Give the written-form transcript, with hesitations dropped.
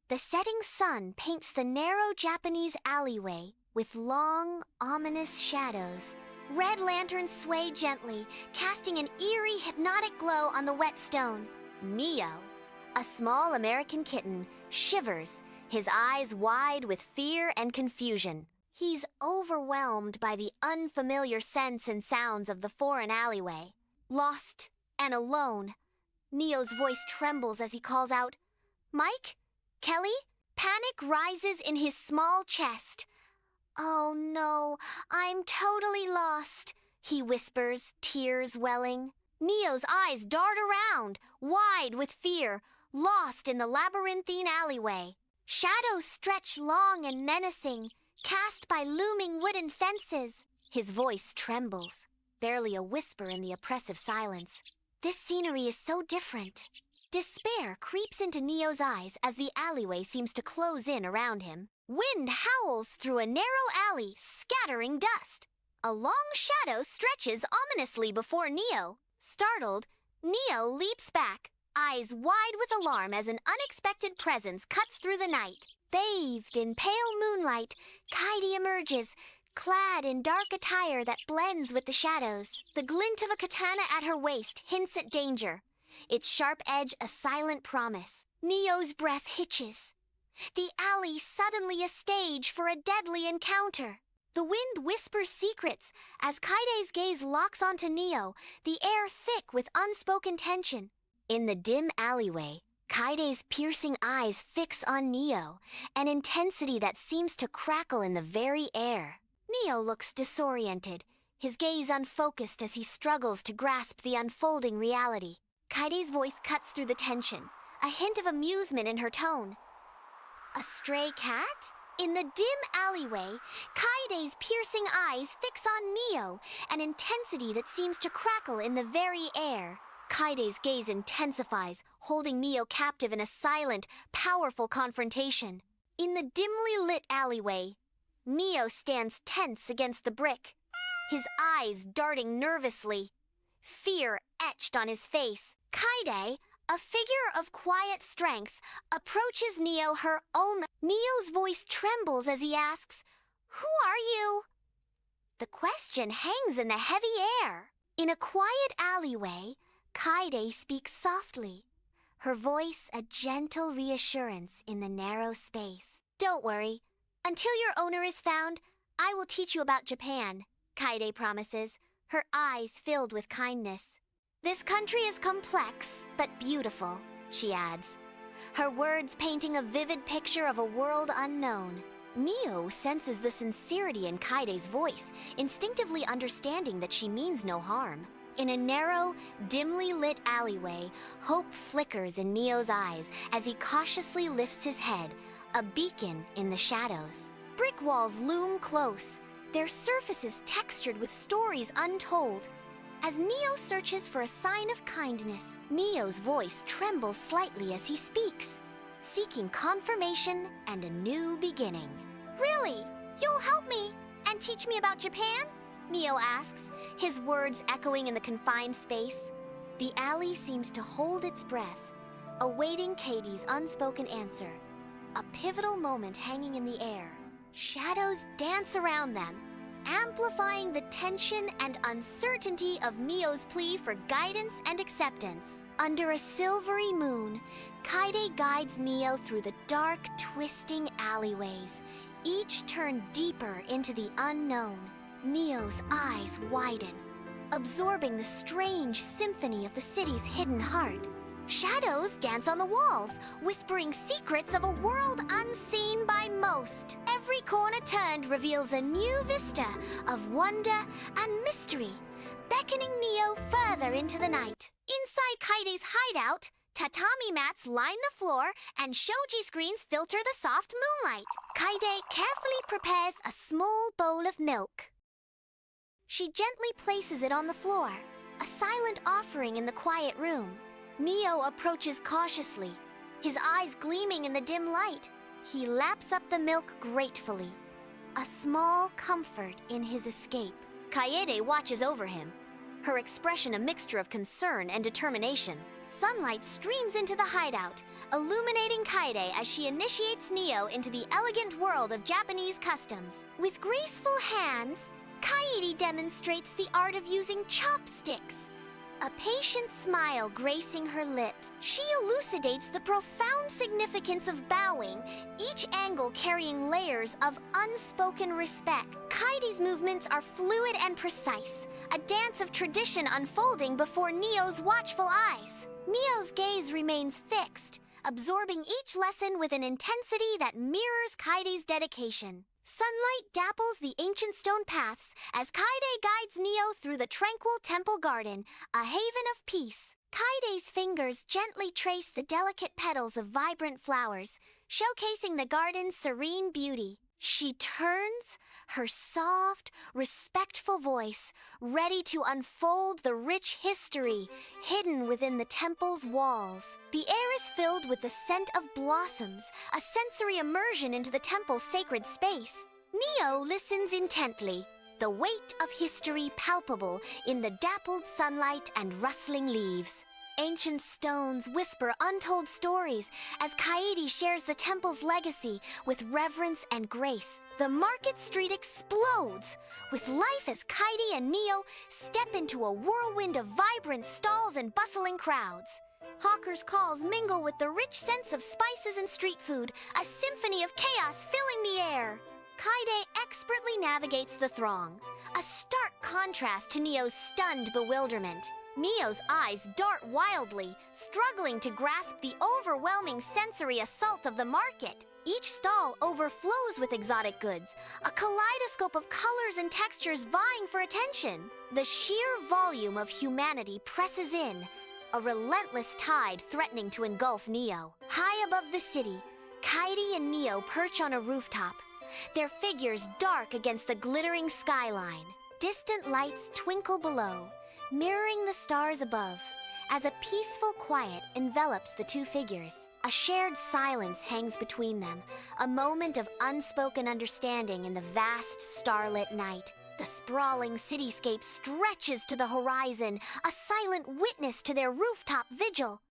The setting sun paints the narrow Japanese alleyway with long, ominous shadows. Red lanterns sway gently, casting an eerie, hypnotic glow on the wet stone. Neo, a small American kitten, shivers, his eyes wide with fear and confusion. He's overwhelmed by the unfamiliar scents and sounds of the foreign alleyway. Lost and alone, Neo's voice trembles as he calls out, "Mike? Kelly?" Panic rises in his small chest. "Oh no, I'm totally lost," he whispers, tears welling. Neo's eyes dart around, wide with fear, lost in the labyrinthine alleyway. Shadows stretch long and menacing, cast by looming wooden fences. His voice trembles, barely a whisper in the oppressive silence. This scenery is so different. Despair creeps into Neo's eyes as the alleyway seems to close in around him. Wind howls through a narrow alley, scattering dust. A long shadow stretches ominously before Neo. Startled, Neo leaps back, eyes wide with alarm as an unexpected presence cuts through the night. Bathed in pale moonlight, Kaede emerges, clad in dark attire that blends with the shadows. The glint of a katana at her waist hints at danger, its sharp edge a silent promise. Neo's breath hitches. The alley suddenly a stage for a deadly encounter. The wind whispers secrets as Kaide's gaze locks onto Neo, the air thick with unspoken tension. In the dim alleyway, Kaide's piercing eyes fix on Neo, an intensity that seems to crackle in the very air. Neo looks disoriented, his gaze unfocused as he struggles to grasp the unfolding reality. Kaide's voice cuts through the tension, a hint of amusement in her tone. "A stray cat?" In the dim alleyway, Kaide's piercing eyes fix on Neo, an intensity that seems to crackle in the very air. Kaide's gaze intensifies, holding Neo captive in a silent, powerful confrontation. In the dimly lit alleyway, Neo stands tense against the brick, his eyes darting nervously, fear etched on his face. Kaede, a figure of quiet strength, approaches Neo her own. Neo's voice trembles as he asks, "Who are you?" The question hangs in the heavy air. In a quiet alleyway, Kaede speaks softly, her voice a gentle reassurance in the narrow space. "Don't worry. Until your owner is found, I will teach you about Japan," Kaede promises, her eyes filled with kindness. "This country is complex, but beautiful," she adds, her words painting a vivid picture of a world unknown. Neo senses the sincerity in Kaide's voice, instinctively understanding that she means no harm. In a narrow, dimly lit alleyway, hope flickers in Neo's eyes as he cautiously lifts his head, a beacon in the shadows. Brick walls loom close, their surfaces textured with stories untold. As Neo searches for a sign of kindness, Neo's voice trembles slightly as he speaks, seeking confirmation and a new beginning. "Really? You'll help me and teach me about Japan?" Neo asks, his words echoing in the confined space. The alley seems to hold its breath, awaiting Kaide's unspoken answer. A pivotal moment hanging in the air. Shadows dance around them, amplifying the tension and uncertainty of Neo's plea for guidance and acceptance. Under a silvery moon, Kaede guides Neo through the dark, twisting alleyways, each turn deeper into the unknown. Neo's eyes widen, absorbing the strange symphony of the city's hidden heart. Shadows dance on the walls, whispering secrets of a world unseen by most. Every corner turned reveals a new vista of wonder and mystery, beckoning Neo further into the night. Inside Kaide's hideout, tatami mats line the floor and shoji screens filter the soft moonlight. Kaede carefully prepares a small bowl of milk. She gently places it on the floor, a silent offering in the quiet room. Neo approaches cautiously, his eyes gleaming in the dim light. He laps up the milk gratefully, a small comfort in his escape. Kaede watches over him, her expression a mixture of concern and determination. Sunlight streams into the hideout, illuminating Kaede as she initiates Neo into the elegant world of Japanese customs. With graceful hands, Kaede demonstrates the art of using chopsticks. A patient smile gracing her lips, she elucidates the profound significance of bowing, each angle carrying layers of unspoken respect. Kaede's movements are fluid and precise, a dance of tradition unfolding before Neo's watchful eyes. Neo's gaze remains fixed, absorbing each lesson with an intensity that mirrors Kaede's dedication. Sunlight dapples the ancient stone paths as Kaede guides Neo through the tranquil temple garden, a haven of peace. Kaede's fingers gently trace the delicate petals of vibrant flowers, showcasing the garden's serene beauty. She turns, her soft, respectful voice, ready to unfold the rich history hidden within the temple's walls. The air is filled with the scent of blossoms, a sensory immersion into the temple's sacred space. Neo listens intently, the weight of history palpable in the dappled sunlight and rustling leaves. Ancient stones whisper untold stories as Kaede shares the temple's legacy with reverence and grace. The market street explodes with life as Kaede and Neo step into a whirlwind of vibrant stalls and bustling crowds. Hawkers' calls mingle with the rich scents of spices and street food, a symphony of chaos filling the air. Kaede expertly navigates the throng, a stark contrast to Neo's stunned bewilderment. Neo's eyes dart wildly, struggling to grasp the overwhelming sensory assault of the market. Each stall overflows with exotic goods, a kaleidoscope of colors and textures vying for attention. The sheer volume of humanity presses in, a relentless tide threatening to engulf Neo. High above the city, Kaede and Neo perch on a rooftop, their figures dark against the glittering skyline. Distant lights twinkle below, mirroring the stars above, as a peaceful quiet envelops the two figures. A shared silence hangs between them, a moment of unspoken understanding in the vast starlit night. The sprawling cityscape stretches to the horizon, a silent witness to their rooftop vigil.